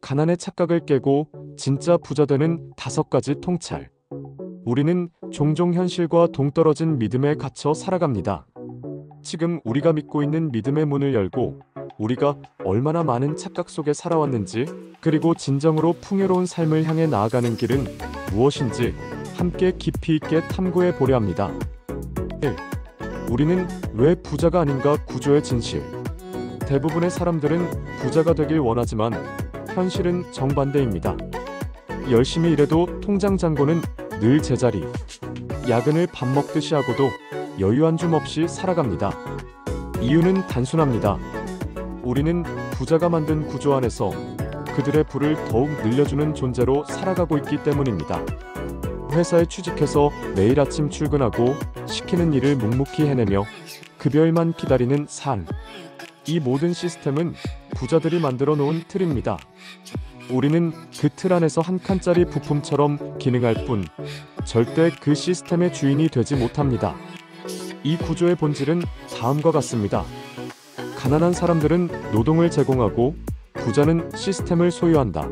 가난의 착각을 깨고 진짜 부자 되는 5가지 통찰. 우리는 종종 현실과 동떨어진 믿음에 갇혀 살아갑니다. 지금 우리가 믿고 있는 믿음의 문을 열고 우리가 얼마나 많은 착각 속에 살아왔는지, 그리고 진정으로 풍요로운 삶을 향해 나아가는 길은 무엇인지 함께 깊이 있게 탐구해 보려 합니다. 1. 우리는 왜 부자가 아닌가 구조의 진실. 대부분의 사람들은 부자가 되길 원하지만 현실은 정반대입니다. 열심히 일해도 통장 잔고는 늘 제자리. 야근을 밥 먹듯이 하고도 여유 한 줌 없이 살아갑니다. 이유는 단순합니다. 우리는 부자가 만든 구조 안에서 그들의 부를 더욱 늘려주는 존재로 살아가고 있기 때문입니다. 회사에 취직해서 매일 아침 출근하고 시키는 일을 묵묵히 해내며 급여일만 기다리는 삶. 이 모든 시스템은 부자들이 만들어 놓은 틀입니다. 우리는 그 틀 안에서 한 칸짜리 부품처럼 기능할 뿐 절대 그 시스템의 주인이 되지 못합니다. 이 구조의 본질은 다음과 같습니다. 가난한 사람들은 노동을 제공하고 부자는 시스템을 소유한다.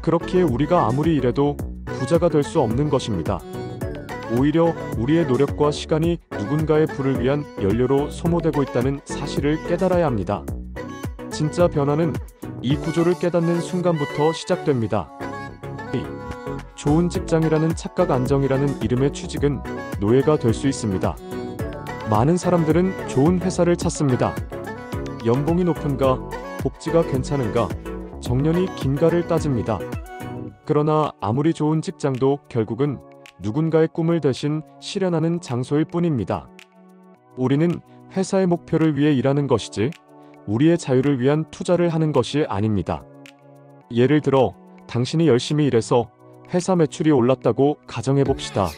그렇기에 우리가 아무리 일해도 부자가 될 수 없는 것입니다. 오히려 우리의 노력과 시간이 누군가의 부를 위한 연료로 소모되고 있다는 사실을 깨달아야 합니다. 진짜 변화는 이 구조를 깨닫는 순간부터 시작됩니다. 좋은 직장이라는 착각, 안정이라는 이름의 취직은 노예가 될 수 있습니다. 많은 사람들은 좋은 회사를 찾습니다. 연봉이 높은가, 복지가 괜찮은가, 정년이 긴가를 따집니다. 그러나 아무리 좋은 직장도 결국은 누군가의 꿈을 대신 실현하는 장소일 뿐입니다. 우리는 회사의 목표를 위해 일하는 것이지 우리의 자유를 위한 투자를 하는 것이 아닙니다. 예를 들어 당신이 열심히 일해서 회사 매출이 올랐다고 가정해봅시다.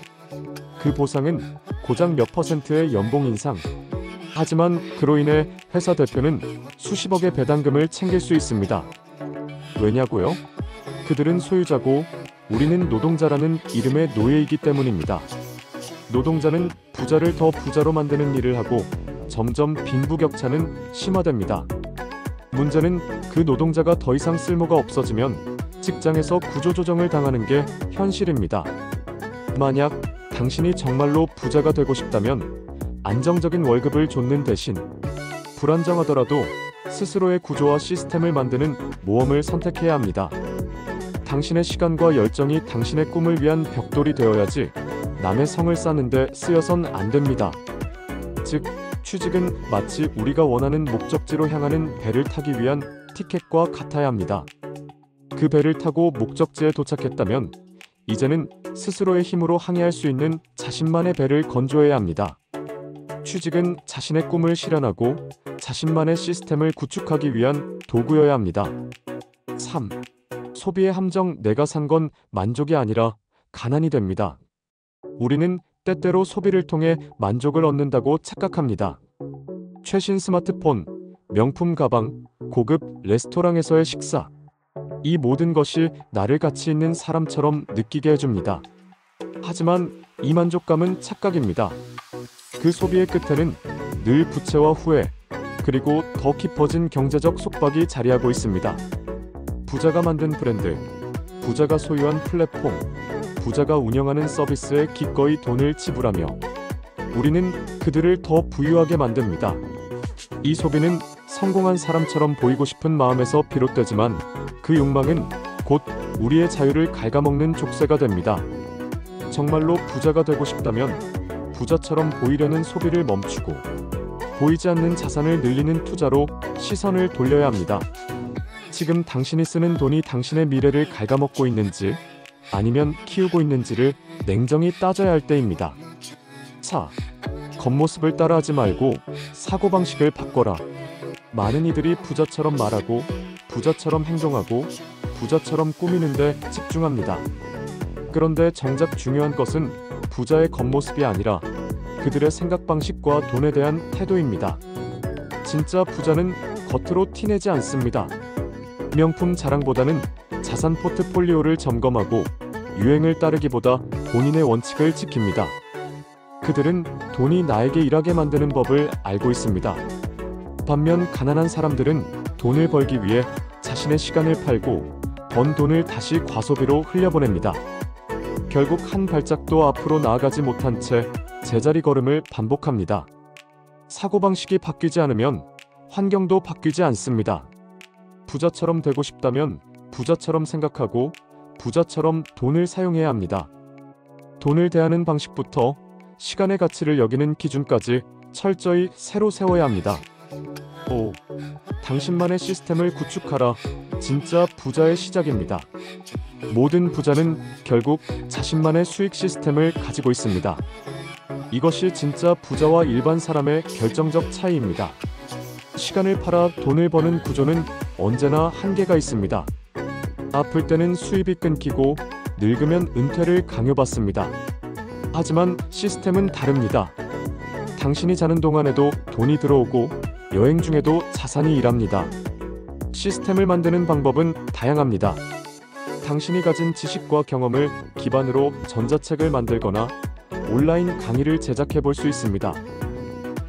그 보상은 고작 몇 %의 연봉 인상. 하지만 그로 인해 회사 대표는 수십억의 배당금을 챙길 수 있습니다. 왜냐고요? 그들은 소유자고 우리는 노동자라는 이름의 노예이기 때문입니다. 노동자는 부자를 더 부자로 만드는 일을 하고 점점 빈부격차는 심화됩니다. 문제는 그 노동자가 더 이상 쓸모가 없어지면 직장에서 구조조정을 당하는 게 현실입니다. 만약 당신이 정말로 부자가 되고 싶다면 안정적인 월급을 좇는 대신 불안정하더라도 스스로의 구조와 시스템을 만드는 모험을 선택해야 합니다. 당신의 시간과 열정이 당신의 꿈을 위한 벽돌이 되어야지 남의 성을 쌓는데 쓰여선 안 됩니다. 즉, 취직은 마치 우리가 원하는 목적지로 향하는 배를 타기 위한 티켓과 같아야 합니다. 그 배를 타고 목적지에 도착했다면 이제는 스스로의 힘으로 항해할 수 있는 자신만의 배를 건조해야 합니다. 취직은 자신의 꿈을 실현하고 자신만의 시스템을 구축하기 위한 도구여야 합니다. 3. 소비의 함정. 내가 산 건 만족이 아니라 가난이 됩니다. 우리는 때때로 소비를 통해 만족을 얻는다고 착각합니다. 최신 스마트폰, 명품 가방, 고급 레스토랑에서의 식사. 이 모든 것이 나를 가치 있는 사람처럼 느끼게 해줍니다. 하지만 이 만족감은 착각입니다. 그 소비의 끝에는 늘 부채와 후회, 그리고 더 깊어진 경제적 속박이 자리하고 있습니다. 부자가 만든 브랜드, 부자가 소유한 플랫폼, 부자가 운영하는 서비스에 기꺼이 돈을 지불하며 우리는 그들을 더 부유하게 만듭니다. 이 소비는 성공한 사람처럼 보이고 싶은 마음에서 비롯되지만 그 욕망은 곧 우리의 자유를 갉아먹는 족쇄가 됩니다. 정말로 부자가 되고 싶다면 부자처럼 보이려는 소비를 멈추고 보이지 않는 자산을 늘리는 투자로 시선을 돌려야 합니다. 지금 당신이 쓰는 돈이 당신의 미래를 갉아먹고 있는지 아니면 키우고 있는지를 냉정히 따져야 할 때입니다. 4. 겉모습을 따라하지 말고 사고방식을 바꿔라. 많은 이들이 부자처럼 말하고 부자처럼 행동하고 부자처럼 꾸미는데 집중합니다. 그런데 정작 중요한 것은 부자의 겉모습이 아니라 그들의 생각 방식과 돈에 대한 태도입니다. 진짜 부자는 겉으로 티내지 않습니다. 명품 자랑보다는 자산 포트폴리오를 점검하고 유행을 따르기보다 본인의 원칙을 지킵니다. 그들은 돈이 나에게 일하게 만드는 법을 알고 있습니다. 반면 가난한 사람들은 돈을 벌기 위해 자신의 시간을 팔고 번 돈을 다시 과소비로 흘려보냅니다. 결국 한 발짝도 앞으로 나아가지 못한 채 제자리 걸음을 반복합니다. 사고방식이 바뀌지 않으면 환경도 바뀌지 않습니다. 부자처럼 되고 싶다면 부자처럼 생각하고 부자처럼 돈을 사용해야 합니다. 돈을 대하는 방식부터 시간의 가치를 여기는 기준까지 철저히 새로 세워야 합니다. 5. 당신만의 시스템을 구축하라. 진짜 부자의 시작입니다. 모든 부자는 결국 자신만의 수익 시스템을 가지고 있습니다. 이것이 진짜 부자와 일반 사람의 결정적 차이입니다. 시간을 팔아 돈을 버는 구조는 언제나 한계가 있습니다. 아플 때는 수입이 끊기고 늙으면 은퇴를 강요받습니다. 하지만 시스템은 다릅니다. 당신이 자는 동안에도 돈이 들어오고 여행 중에도 자산이 일합니다. 시스템을 만드는 방법은 다양합니다. 당신이 가진 지식과 경험을 기반으로 전자책을 만들거나 온라인 강의를 제작해 볼 수 있습니다.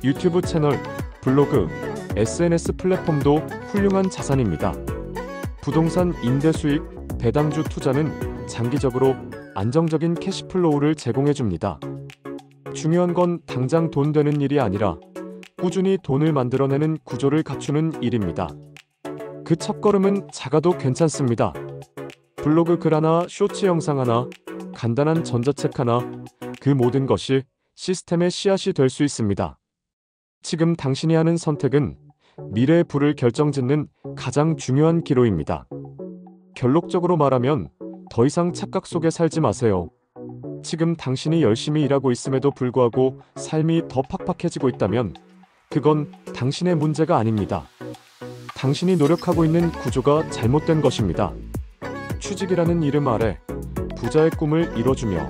유튜브 채널, 블로그, SNS 플랫폼도 훌륭한 자산입니다. 부동산 임대 수익, 배당주 투자는 장기적으로 안정적인 캐시플로우를 제공해 줍니다. 중요한 건 당장 돈 되는 일이 아니라 꾸준히 돈을 만들어내는 구조를 갖추는 일입니다. 그 첫걸음은 작아도 괜찮습니다. 블로그 글 하나, 쇼츠 영상 하나, 간단한 전자책 하나, 그 모든 것이 시스템의 씨앗이 될 수 있습니다. 지금 당신이 하는 선택은 미래의 부를 결정짓는 가장 중요한 기로입니다. 결론적으로 말하면 더 이상 착각 속에 살지 마세요. 지금 당신이 열심히 일하고 있음에도 불구하고 삶이 더 팍팍해지고 있다면 그건 당신의 문제가 아닙니다. 당신이 노력하고 있는 구조가 잘못된 것입니다. 취직이라는 이름 아래 부자의 꿈을 이뤄주며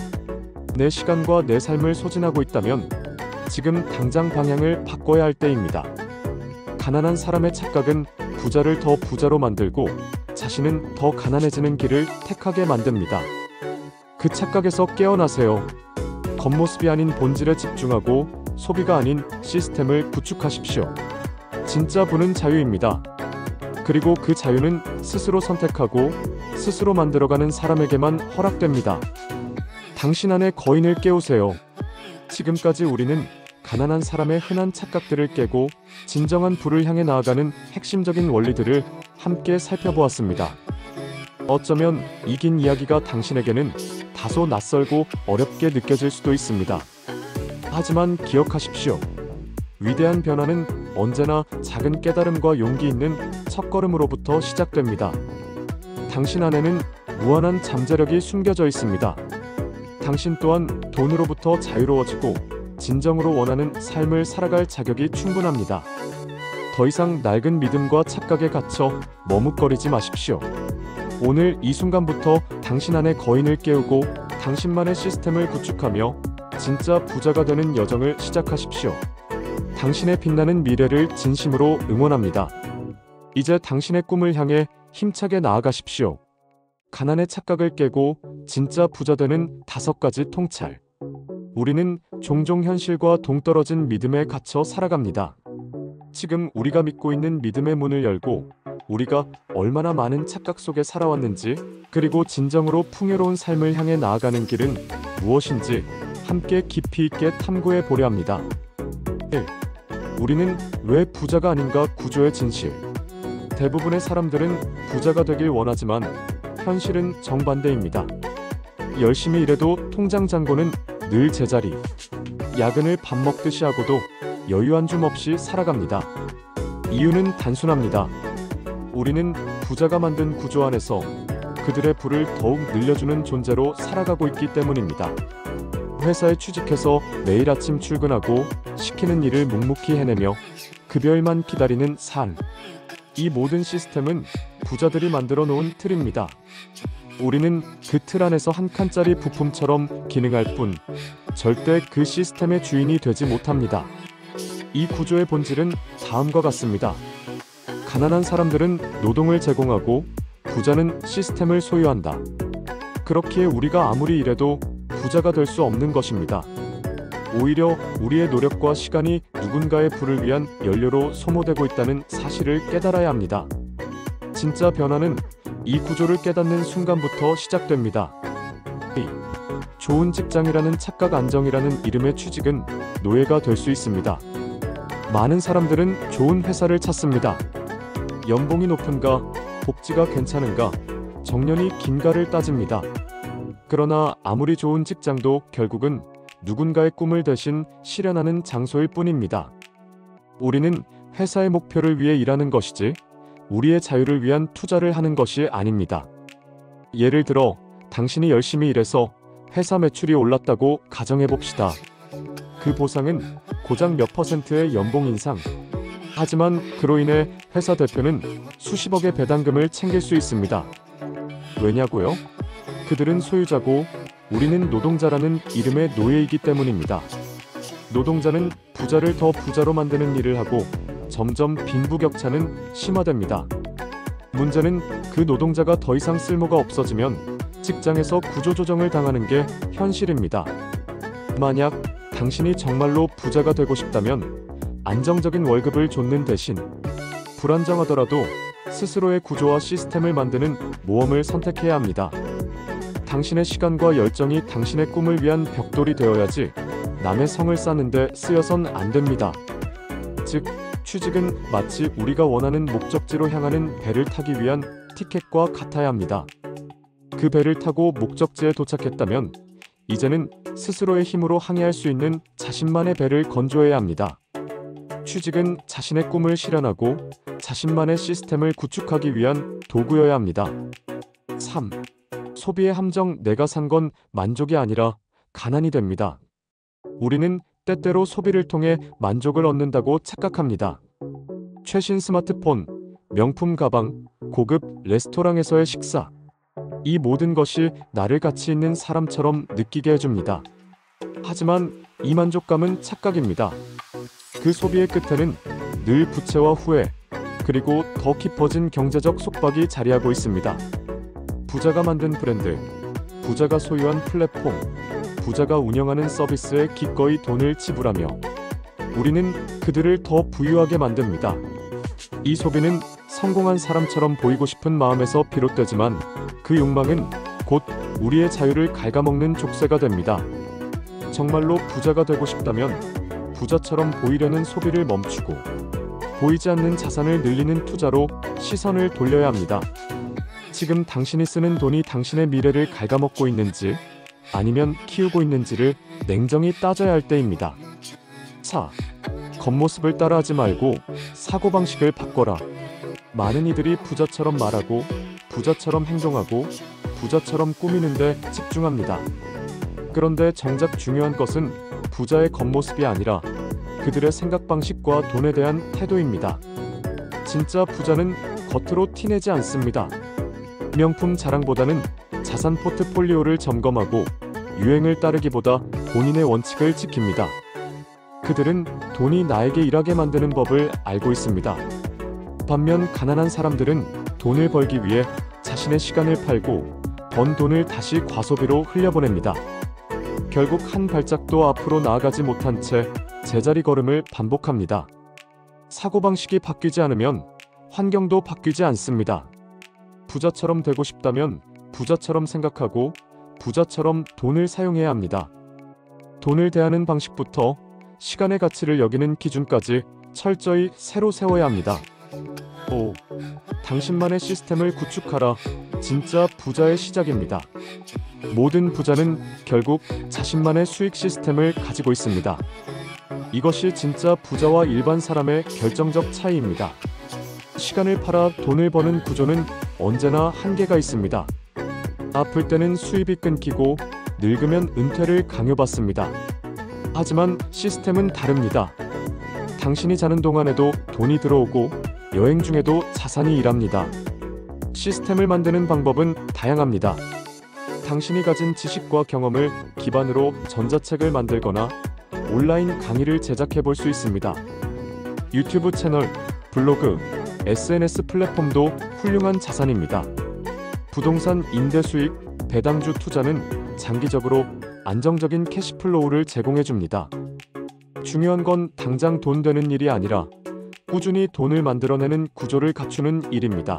내 시간과 내 삶을 소진하고 있다면 지금 당장 방향을 바꿔야 할 때입니다. 가난한 사람의 착각은 부자를 더 부자로 만들고 자신은 더 가난해지는 길을 택하게 만듭니다. 그 착각에서 깨어나세요. 겉모습이 아닌 본질에 집중하고 소비가 아닌 시스템을 구축하십시오. 진짜 부는 자유입니다. 그리고 그 자유는 스스로 선택하고 스스로 만들어가는 사람에게만 허락됩니다. 당신 안의 거인을 깨우세요. 지금까지 우리는 가난한 사람의 흔한 착각들을 깨고 진정한 부를 향해 나아가는 핵심적인 원리들을 함께 살펴보았습니다. 어쩌면 이긴 이야기가 당신에게는 다소 낯설고 어렵게 느껴질 수도 있습니다. 하지만 기억하십시오. 위대한 변화는 언제나 작은 깨달음과 용기 있는 첫걸음으로부터 시작됩니다. 당신 안에는 무한한 잠재력이 숨겨져 있습니다. 당신 또한 돈으로부터 자유로워지고 진정으로 원하는 삶을 살아갈 자격이 충분합니다. 더 이상 낡은 믿음과 착각에 갇혀 머뭇거리지 마십시오. 오늘 이 순간부터 당신 안의 거인을 깨우고 당신만의 시스템을 구축하며 진짜 부자가 되는 여정을 시작하십시오. 당신의 빛나는 미래를 진심으로 응원합니다. 이제 당신의 꿈을 향해 힘차게 나아가십시오. 가난의 착각을 깨고 진짜 부자 되는 5가지 통찰. 우리는 종종 현실과 동떨어진 믿음에 갇혀 살아갑니다. 지금 우리가 믿고 있는 믿음의 문을 열고 우리가 얼마나 많은 착각 속에 살아왔는지, 그리고 진정으로 풍요로운 삶을 향해 나아가는 길은 무엇인지 함께 깊이 있게 탐구해 보려 합니다. 1. 우리는 왜 부자가 아닌가 구조의 진실. 대부분의 사람들은 부자가 되길 원하지만 현실은 정반대입니다. 열심히 일해도 통장 잔고는 늘 제자리. 야근을 밥 먹듯이 하고도 여유 한 줌 없이 살아갑니다. 이유는 단순합니다. 우리는 부자가 만든 구조 안에서 그들의 부를 더욱 늘려주는 존재로 살아가고 있기 때문입니다. 회사에 취직해서 매일 아침 출근하고 시키는 일을 묵묵히 해내며 급여일만 기다리는 삶. 이 모든 시스템은 부자들이 만들어 놓은 틀입니다. 우리는 그 틀 안에서 한 칸짜리 부품처럼 기능할 뿐 절대 그 시스템의 주인이 되지 못합니다. 이 구조의 본질은 다음과 같습니다. 가난한 사람들은 노동을 제공하고 부자는 시스템을 소유한다. 그렇기에 우리가 아무리 일해도 부자가 될 수 없는 것입니다. 오히려 우리의 노력과 시간이 누군가의 부를 위한 연료로 소모되고 있다는 사실을 깨달아야 합니다. 진짜 변화는 이 구조를 깨닫는 순간부터 시작됩니다. 좋은 직장이라는 착각, 안정이라는 이름의 취직은 노예가 될 수 있습니다. 많은 사람들은 좋은 회사를 찾습니다. 연봉이 높은가, 복지가 괜찮은가, 정년이 긴가를 따집니다. 그러나 아무리 좋은 직장도 결국은 누군가의 꿈을 대신 실현하는 장소일 뿐입니다. 우리는 회사의 목표를 위해 일하는 것이지 우리의 자유를 위한 투자를 하는 것이 아닙니다. 예를 들어 당신이 열심히 일해서 회사 매출이 올랐다고 가정해봅시다. 그 보상은 고작 몇 %의 연봉 인상. 하지만 그로 인해 회사 대표는 수십억의 배당금을 챙길 수 있습니다. 왜냐고요? 그들은 소유자고 우리는 노동자라는 이름의 노예이기 때문입니다. 노동자는 부자를 더 부자로 만드는 일을 하고 점점 빈부격차는 심화됩니다. 문제는 그 노동자가 더 이상 쓸모가 없어지면 직장에서 구조조정을 당하는 게 현실입니다. 만약 당신이 정말로 부자가 되고 싶다면 안정적인 월급을 좇는 대신 불안정하더라도 스스로의 구조와 시스템을 만드는 모험을 선택해야 합니다. 당신의 시간과 열정이 당신의 꿈을 위한 벽돌이 되어야지 남의 성을 쌓는데 쓰여선 안 됩니다. 즉, 취직은 마치 우리가 원하는 목적지로 향하는 배를 타기 위한 티켓과 같아야 합니다. 그 배를 타고 목적지에 도착했다면 이제는 스스로의 힘으로 항해할 수 있는 자신만의 배를 건조해야 합니다. 취직은 자신의 꿈을 실현하고 자신만의 시스템을 구축하기 위한 도구여야 합니다. 3. 소비의 함정. 내가 산 건 만족이 아니라 가난이 됩니다. 우리는 때때로 소비를 통해 만족을 얻는다고 착각합니다. 최신 스마트폰, 명품 가방, 고급 레스토랑에서의 식사. 이 모든 것이 나를 가치 있는 사람처럼 느끼게 해줍니다. 하지만 이 만족감은 착각입니다. 그 소비의 끝에는 늘 부채와 후회, 그리고 더 깊어진 경제적 속박이 자리하고 있습니다. 부자가 만든 브랜드, 부자가 소유한 플랫폼, 부자가 운영하는 서비스에 기꺼이 돈을 지불하며 우리는 그들을 더 부유하게 만듭니다. 이 소비는 성공한 사람처럼 보이고 싶은 마음에서 비롯되지만 그 욕망은 곧 우리의 자유를 갉아먹는 족쇄가 됩니다. 정말로 부자가 되고 싶다면 부자처럼 보이려는 소비를 멈추고 보이지 않는 자산을 늘리는 투자로 시선을 돌려야 합니다. 지금 당신이 쓰는 돈이 당신의 미래를 갉아먹고 있는지 아니면 키우고 있는지를 냉정히 따져야 할 때입니다. 4. 겉모습을 따라하지 말고 사고방식을 바꿔라. 많은 이들이 부자처럼 말하고 부자처럼 행동하고 부자처럼 꾸미는데 집중합니다. 그런데 정작 중요한 것은 부자의 겉모습이 아니라 그들의 생각 방식과 돈에 대한 태도입니다. 진짜 부자는 겉으로 티내지 않습니다. 명품 자랑보다는 자산 포트폴리오를 점검하고 유행을 따르기보다 본인의 원칙을 지킵니다. 그들은 돈이 나에게 일하게 만드는 법을 알고 있습니다. 반면 가난한 사람들은 돈을 벌기 위해 자신의 시간을 팔고 번 돈을 다시 과소비로 흘려보냅니다. 결국 한 발짝도 앞으로 나아가지 못한 채 제자리 걸음을 반복합니다. 사고방식이 바뀌지 않으면 환경도 바뀌지 않습니다. 부자처럼 되고 싶다면 부자처럼 생각하고 부자처럼 돈을 사용해야 합니다. 돈을 대하는 방식부터 시간의 가치를 여기는 기준까지 철저히 새로 세워야 합니다. 5. 당신만의 시스템을 구축하라. 진짜 부자의 시작입니다. 모든 부자는 결국 자신만의 수익 시스템을 가지고 있습니다. 이것이 진짜 부자와 일반 사람의 결정적 차이입니다. 시간을 팔아 돈을 버는 구조는 언제나 한계가 있습니다. 아플 때는 수입이 끊기고 늙으면 은퇴를 강요받습니다. 하지만 시스템은 다릅니다. 당신이 자는 동안에도 돈이 들어오고 여행 중에도 자산이 일합니다. 시스템을 만드는 방법은 다양합니다. 당신이 가진 지식과 경험을 기반으로 전자책을 만들거나 온라인 강의를 제작해 볼 수 있습니다. 유튜브 채널, 블로그, SNS 플랫폼도 훌륭한 자산입니다. 부동산 임대 수익, 배당주 투자는 장기적으로 안정적인 캐시플로우를 제공해 줍니다. 중요한 건 당장 돈 되는 일이 아니라 꾸준히 돈을 만들어내는 구조를 갖추는 일입니다.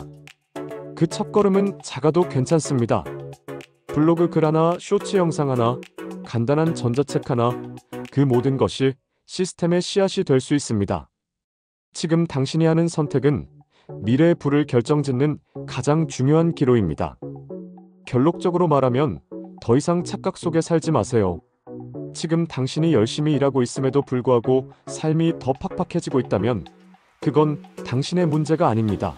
그 첫걸음은 작아도 괜찮습니다. 블로그 글 하나, 쇼츠 영상 하나, 간단한 전자책 하나, 그 모든 것이 시스템의 씨앗이 될 수 있습니다. 지금 당신이 하는 선택은 미래의 부를 결정짓는 가장 중요한 기로입니다. 결론적으로 말하면 더 이상 착각 속에 살지 마세요. 지금 당신이 열심히 일하고 있음에도 불구하고 삶이 더 팍팍해지고 있다면 그건 당신의 문제가 아닙니다.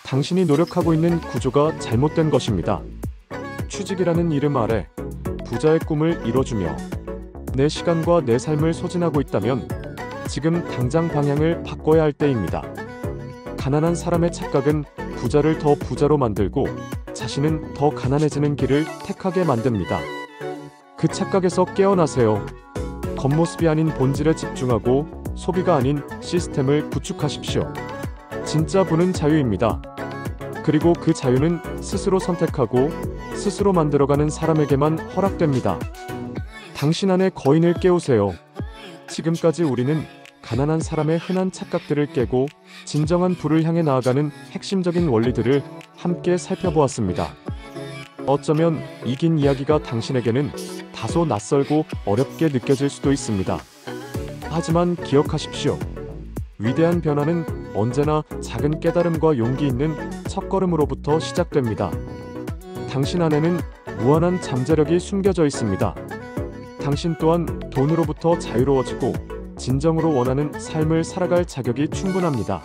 당신이 노력하고 있는 구조가 잘못된 것입니다. 취직이라는 이름 아래 부자의 꿈을 이뤄주며 내 시간과 내 삶을 소진하고 있다면 지금 당장 방향을 바꿔야 할 때입니다. 가난한 사람의 착각은 부자를 더 부자로 만들고 자신은 더 가난해지는 길을 택하게 만듭니다. 그 착각에서 깨어나세요. 겉모습이 아닌 본질에 집중하고 소비가 아닌 시스템을 구축하십시오. 진짜 부는 자유입니다. 그리고 그 자유는 스스로 선택하고 스스로 만들어가는 사람에게만 허락됩니다. 당신 안의 거인을 깨우세요. 지금까지 우리는 가난한 사람의 흔한 착각들을 깨고 진정한 부를 향해 나아가는 핵심적인 원리들을 함께 살펴보았습니다. 어쩌면 이긴 이야기가 당신에게는 다소 낯설고 어렵게 느껴질 수도 있습니다. 하지만 기억하십시오. 위대한 변화는 언제나 작은 깨달음과 용기 있는 첫걸음으로부터 시작됩니다. 당신 안에는 무한한 잠재력이 숨겨져 있습니다. 당신 또한 돈으로부터 자유로워지고 진정으로 원하는 삶을 살아갈 자격이 충분합니다.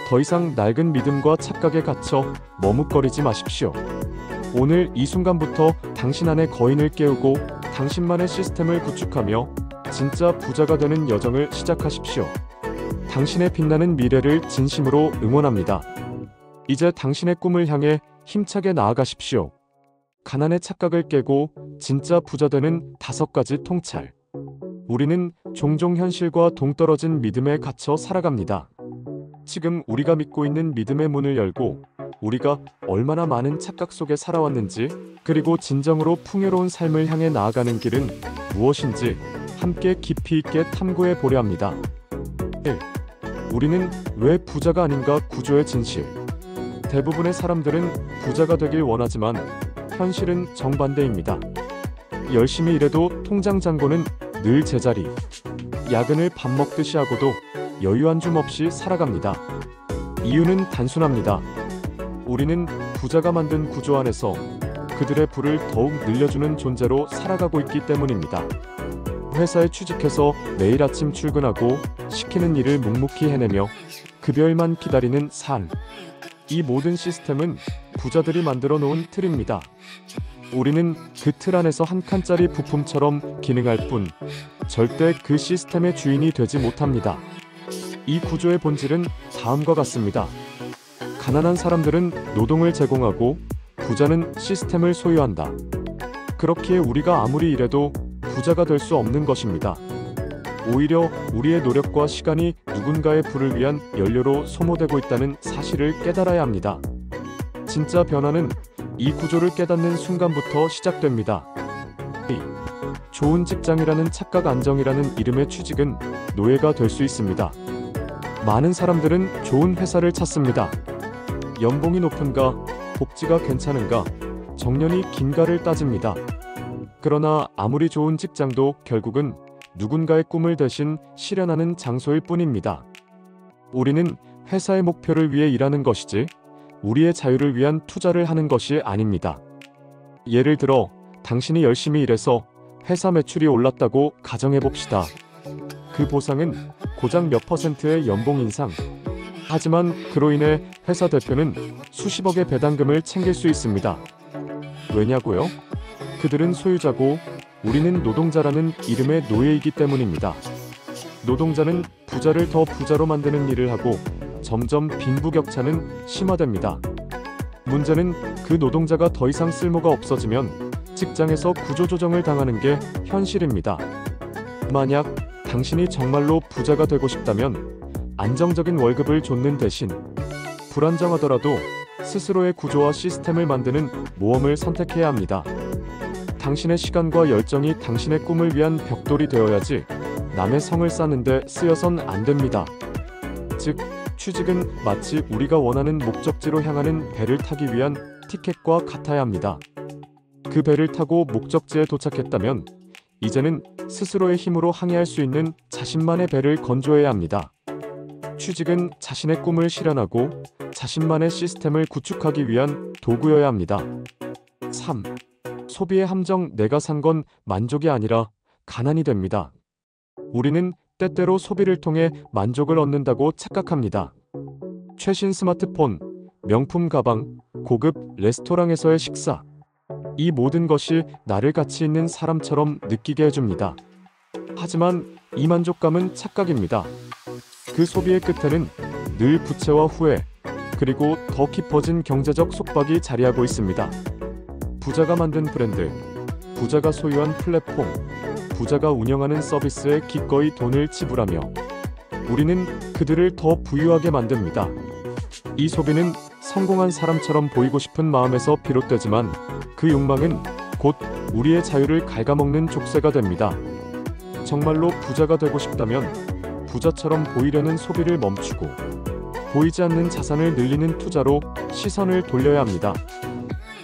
더 이상 낡은 믿음과 착각에 갇혀 머뭇거리지 마십시오. 오늘 이 순간부터 당신 안의 거인을 깨우고 당신만의 시스템을 구축하며 진짜 부자가 되는 여정을 시작하십시오. 당신의 빛나는 미래를 진심으로 응원합니다. 이제 당신의 꿈을 향해 힘차게 나아가십시오. 가난의 착각을 깨고 진짜 부자 되는 5가지 통찰. 우리는 종종 현실과 동떨어진 믿음에 갇혀 살아갑니다. 지금 우리가 믿고 있는 믿음의 문을 열고 우리가 얼마나 많은 착각 속에 살아왔는지, 그리고 진정으로 풍요로운 삶을 향해 나아가는 길은 무엇인지 함께 깊이 있게 탐구해 보려 합니다. 1. 우리는 왜 부자가 아닌가 구조의 진실. 대부분의 사람들은 부자가 되길 원하지만 현실은 정반대입니다. 열심히 일해도 통장 잔고는 늘 제자리. 야근을 밥 먹듯이 하고도 여유 한 줌 없이 살아갑니다. 이유는 단순합니다. 우리는 부자가 만든 구조 안에서 그들의 부를 더욱 늘려주는 존재로 살아가고 있기 때문입니다. 회사에 취직해서 매일 아침 출근하고 시키는 일을 묵묵히 해내며 급여일만 기다리는 삶. 이 모든 시스템은 부자들이 만들어 놓은 틀입니다. 우리는 그 틀 안에서 한 칸짜리 부품처럼 기능할 뿐 절대 그 시스템의 주인이 되지 못합니다. 이 구조의 본질은 다음과 같습니다. 가난한 사람들은 노동을 제공하고 부자는 시스템을 소유한다. 그렇기에 우리가 아무리 일해도 부자가 될 수 없는 것입니다. 오히려 우리의 노력과 시간이 누군가의 부를 위한 연료로 소모되고 있다는 사실을 깨달아야 합니다. 진짜 변화는 이 구조를 깨닫는 순간부터 시작됩니다. 좋은 직장이라는 착각, 안정이라는 이름의 취직은 노예가 될 수 있습니다. 많은 사람들은 좋은 회사를 찾습니다. 연봉이 높은가, 복지가 괜찮은가, 정년이 긴가를 따집니다. 그러나 아무리 좋은 직장도 결국은 누군가의 꿈을 대신 실현하는 장소일 뿐입니다. 우리는 회사의 목표를 위해 일하는 것이지 우리의 자유를 위한 투자를 하는 것이 아닙니다. 예를 들어 당신이 열심히 일해서 회사 매출이 올랐다고 가정해봅시다. 그 보상은 고작 몇 %의 연봉 인상. 하지만 그로 인해 회사 대표는 수십억의 배당금을 챙길 수 있습니다. 왜냐고요? 그들은 소유자고 우리는 노동자라는 이름의 노예이기 때문입니다. 노동자는 부자를 더 부자로 만드는 일을 하고 점점 빈부격차는 심화됩니다. 문제는 그 노동자가 더 이상 쓸모가 없어지면 직장에서 구조조정을 당하는 게 현실입니다. 만약 당신이 정말로 부자가 되고 싶다면 안정적인 월급을 좇는 대신 불안정하더라도 스스로의 구조와 시스템을 만드는 모험을 선택해야 합니다. 당신의 시간과 열정이 당신의 꿈을 위한 벽돌이 되어야지 남의 성을 쌓는데 쓰여선 안 됩니다. 즉, 취직은 마치 우리가 원하는 목적지로 향하는 배를 타기 위한 티켓과 같아야 합니다. 그 배를 타고 목적지에 도착했다면 이제는 스스로의 힘으로 항해할 수 있는 자신만의 배를 건조해야 합니다. 취직은 자신의 꿈을 실현하고 자신만의 시스템을 구축하기 위한 도구여야 합니다. 3. 소비의 함정. 내가 산 건 만족이 아니라 가난이 됩니다. 우리는 때때로 소비를 통해 만족을 얻는다고 착각합니다. 최신 스마트폰, 명품 가방, 고급 레스토랑에서의 식사. 이 모든 것이 나를 가치 있는 사람처럼 느끼게 해줍니다. 하지만 이 만족감은 착각입니다. 그 소비의 끝에는 늘 부채와 후회, 그리고 더 깊어진 경제적 속박이 자리하고 있습니다. 부자가 만든 브랜드, 부자가 소유한 플랫폼, 부자가 운영하는 서비스에 기꺼이 돈을 지불하며 우리는 그들을 더 부유하게 만듭니다. 이 소비는 성공한 사람처럼 보이고 싶은 마음에서 비롯되지만 그 욕망은 곧 우리의 자유를 갉아먹는 족쇄가 됩니다. 정말로 부자가 되고 싶다면 부자처럼 보이려는 소비를 멈추고 보이지 않는 자산을 늘리는 투자로 시선을 돌려야 합니다.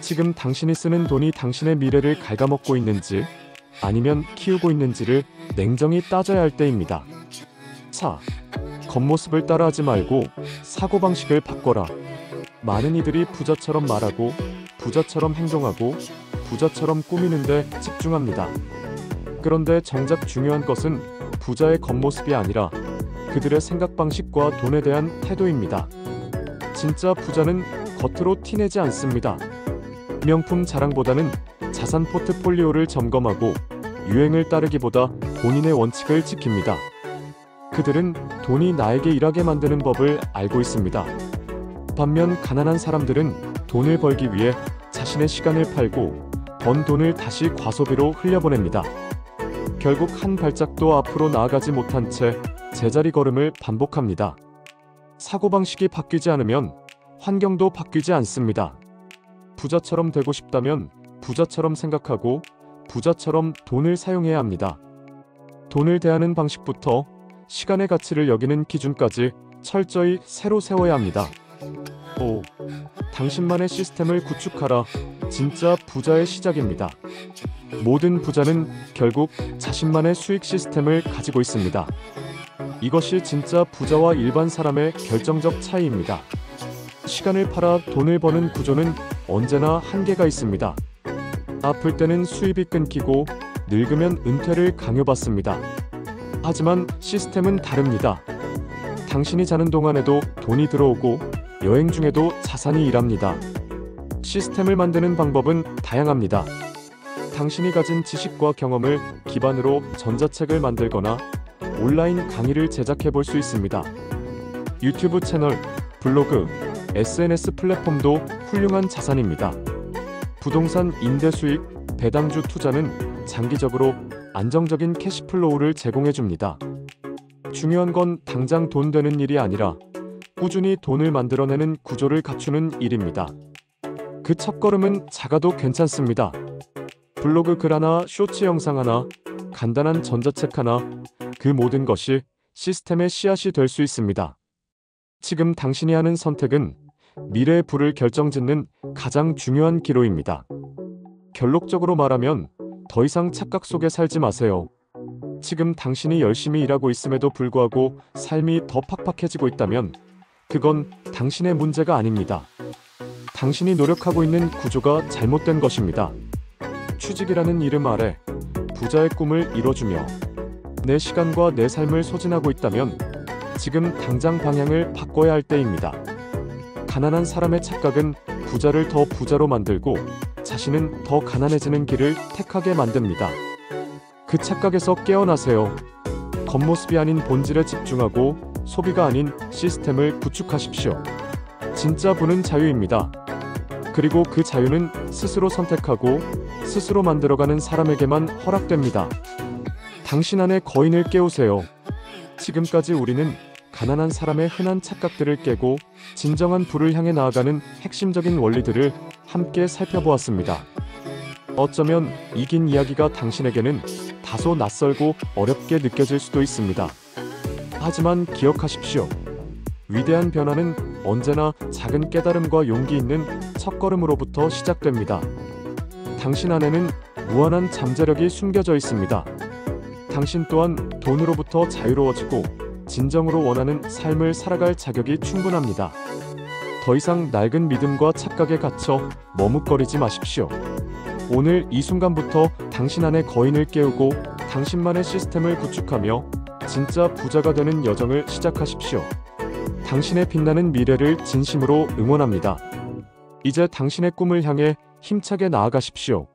지금 당신이 쓰는 돈이 당신의 미래를 갉아먹고 있는지 아니면 키우고 있는지를 냉정히 따져야 할 때입니다. 4. 겉모습을 따라하지 말고 사고방식을 바꿔라. 많은 이들이 부자처럼 말하고 부자처럼 행동하고 부자처럼 꾸미는데 집중합니다. 그런데 정작 중요한 것은 부자의 겉모습이 아니라 그들의 생각 방식과 돈에 대한 태도입니다. 진짜 부자는 겉으로 티내지 않습니다. 명품 자랑보다는 자산 포트폴리오를 점검하고 유행을 따르기보다 본인의 원칙을 지킵니다. 그들은 돈이 나에게 일하게 만드는 법을 알고 있습니다. 반면 가난한 사람들은 돈을 벌기 위해 자신의 시간을 팔고 번 돈을 다시 과소비로 흘려보냅니다. 결국 한 발짝도 앞으로 나아가지 못한 채 제자리 걸음을 반복합니다. 사고방식이 바뀌지 않으면 환경도 바뀌지 않습니다. 부자처럼 되고 싶다면 부자처럼 생각하고 부자처럼 돈을 사용해야 합니다. 돈을 대하는 방식부터 시간의 가치를 여기는 기준까지 철저히 새로 세워야 합니다. 5. 당신만의 시스템을 구축하라. 진짜 부자의 시작입니다. 모든 부자는 결국 자신만의 수익 시스템을 가지고 있습니다. 이것이 진짜 부자와 일반 사람의 결정적 차이입니다. 시간을 팔아 돈을 버는 구조는 언제나 한계가 있습니다. 아플 때는 수입이 끊기고 늙으면 은퇴를 강요받습니다. 하지만 시스템은 다릅니다. 당신이 자는 동안에도 돈이 들어오고 여행 중에도 자산이 일합니다. 시스템을 만드는 방법은 다양합니다. 당신이 가진 지식과 경험을 기반으로 전자책을 만들거나 온라인 강의를 제작해 볼 수 있습니다. 유튜브 채널, 블로그, SNS 플랫폼도 훌륭한 자산입니다. 부동산 임대 수익, 배당주 투자는 장기적으로 안정적인 캐시플로우를 제공해 줍니다. 중요한 건 당장 돈 되는 일이 아니라 꾸준히 돈을 만들어내는 구조를 갖추는 일입니다. 그 첫걸음은 작아도 괜찮습니다. 블로그 글 하나, 쇼츠 영상 하나, 간단한 전자책 하나, 그 모든 것이 시스템의 씨앗이 될 수 있습니다. 지금 당신이 하는 선택은 미래의 부를 결정짓는 가장 중요한 기로입니다. 결론적으로 말하면 더 이상 착각 속에 살지 마세요. 지금 당신이 열심히 일하고 있음에도 불구하고 삶이 더 팍팍해지고 있다면 그건 당신의 문제가 아닙니다. 당신이 노력하고 있는 구조가 잘못된 것입니다. 취직이라는 이름 아래 부자의 꿈을 이뤄주며 내 시간과 내 삶을 소진하고 있다면 지금 당장 방향을 바꿔야 할 때입니다. 가난한 사람의 착각은 부자를 더 부자로 만들고 자신은 더 가난해지는 길을 택하게 만듭니다. 그 착각에서 깨어나세요. 겉모습이 아닌 본질에 집중하고 소비가 아닌 시스템을 구축하십시오. 진짜 부는 자유입니다. 그리고 그 자유는 스스로 선택하고 스스로 만들어가는 사람에게만 허락됩니다. 당신 안의 거인을 깨우세요. 지금까지 우리는 가난한 사람의 흔한 착각들을 깨고 진정한 부를 향해 나아가는 핵심적인 원리들을 함께 살펴보았습니다. 어쩌면 이긴 이야기가 당신에게는 다소 낯설고 어렵게 느껴질 수도 있습니다. 하지만 기억하십시오. 위대한 변화는 언제나 작은 깨달음과 용기 있는 첫걸음으로부터 시작됩니다. 당신 안에는 무한한 잠재력이 숨겨져 있습니다. 당신 또한 돈으로부터 자유로워지고 진정으로 원하는 삶을 살아갈 자격이 충분합니다. 더 이상 낡은 믿음과 착각에 갇혀 머뭇거리지 마십시오. 오늘 이 순간부터 당신 안의 거인을 깨우고 당신만의 시스템을 구축하며 진짜 부자가 되는 여정을 시작하십시오. 당신의 빛나는 미래를 진심으로 응원합니다. 이제 당신의 꿈을 향해 힘차게 나아가십시오.